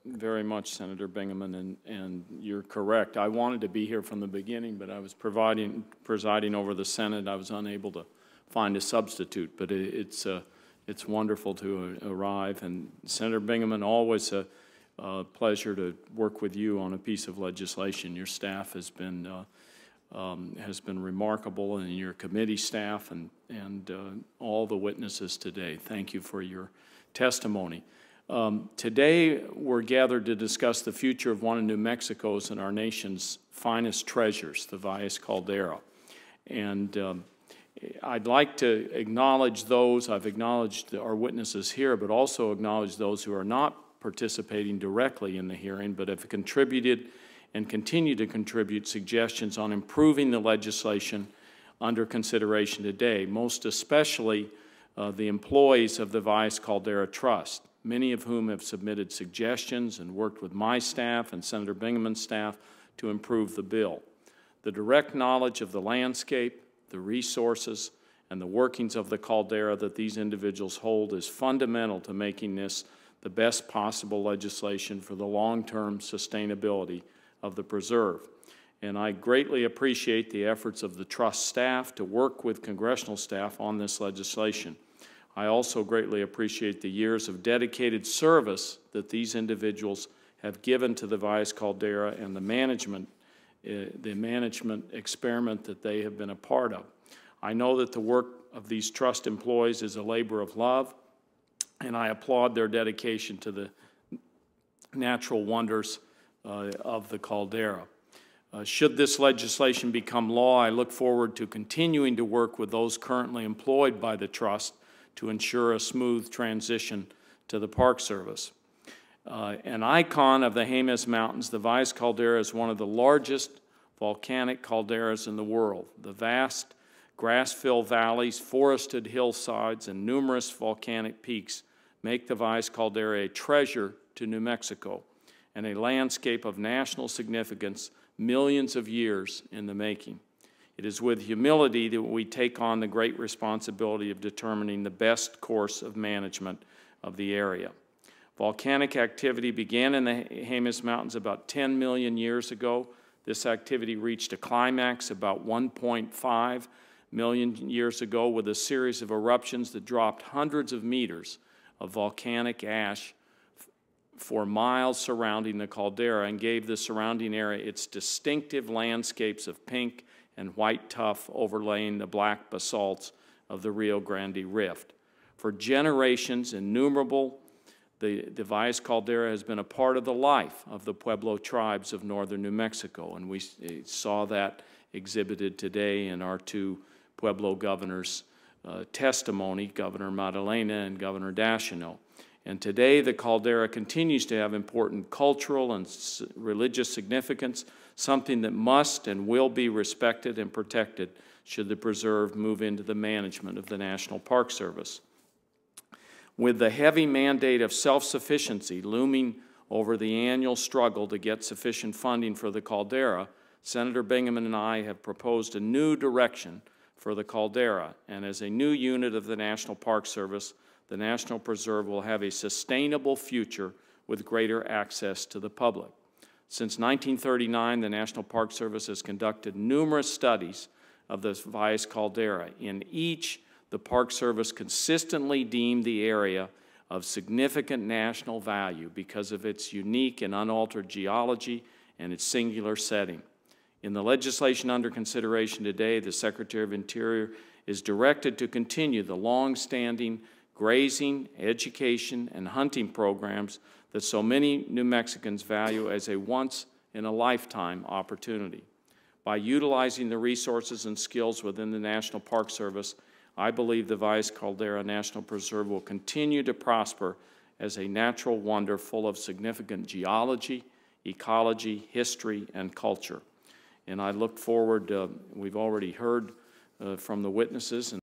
very much, Senator Bingaman, and you're correct. I wanted to be here from the beginning, but I was presiding over the Senate. I was unable to find a substitute, but it's wonderful to arrive. And Senator Bingaman, always a pleasure to work with you on a piece of legislation. Your staff has been remarkable, and your committee staff and all the witnesses today. Thank you for your testimony. Today, we're gathered to discuss the future of one of New Mexico's and our nation's finest treasures, the Valles Caldera. And I'd like to acknowledge those, I've acknowledged our witnesses here, but also acknowledge those who are not participating directly in the hearing, but have contributed and continue to contribute suggestions on improving the legislation under consideration today, most especially the employees of the Valles Caldera Trust, many of whom have submitted suggestions and worked with my staff and Senator Bingaman's staff to improve the bill. The direct knowledge of the landscape, the resources, and the workings of the caldera that these individuals hold is fundamental to making this the best possible legislation for the long-term sustainability of the preserve. And I greatly appreciate the efforts of the Trust staff to work with congressional staff on this legislation. I also greatly appreciate the years of dedicated service that these individuals have given to the Valles Caldera and the management experiment that they have been a part of. I know that the work of these Trust employees is a labor of love, and I applaud their dedication to the natural wonders of the caldera. Should this legislation become law, I look forward to continuing to work with those currently employed by the Trust to ensure a smooth transition to the Park Service. An icon of the Jemez Mountains, the Valles Caldera is one of the largest volcanic calderas in the world. The vast grass-filled valleys, forested hillsides, and numerous volcanic peaks make the Valles Caldera a treasure to New Mexico and a landscape of national significance millions of years in the making. It is with humility that we take on the great responsibility of determining the best course of management of the area. Volcanic activity began in the Jemez Mountains about 10 million years ago. This activity reached a climax about 1.5 million years ago with a series of eruptions that dropped hundreds of meters of volcanic ash for miles surrounding the caldera and gave the surrounding area its distinctive landscapes of pink and white tuff overlaying the black basalts of the Rio Grande Rift. For generations, the Valles Caldera has been a part of the life of the Pueblo tribes of northern New Mexico, and we saw that exhibited today in our two Pueblo governors' testimony, Governor Madalena and Governor Daschino. And today the caldera continues to have important cultural and religious significance, something that must and will be respected and protected should the preserve move into the management of the National Park Service. With the heavy mandate of self-sufficiency looming over the annual struggle to get sufficient funding for the caldera, Senator Bingaman and I have proposed a new direction for the caldera, and as a new unit of the National Park Service, the National Preserve will have a sustainable future with greater access to the public. Since 1939, the National Park Service has conducted numerous studies of the Valles Caldera. In each, the Park Service consistently deemed the area of significant national value because of its unique and unaltered geology and its singular setting. In the legislation under consideration today, the Secretary of Interior is directed to continue the long-standing grazing, education, and hunting programs that so many New Mexicans value as a once-in-a-lifetime opportunity. By utilizing the resources and skills within the National Park Service, I believe the Valles Caldera National Preserve will continue to prosper as a natural wonder full of significant geology, ecology, history, and culture. And I look forward, we've already heard from the witnesses, and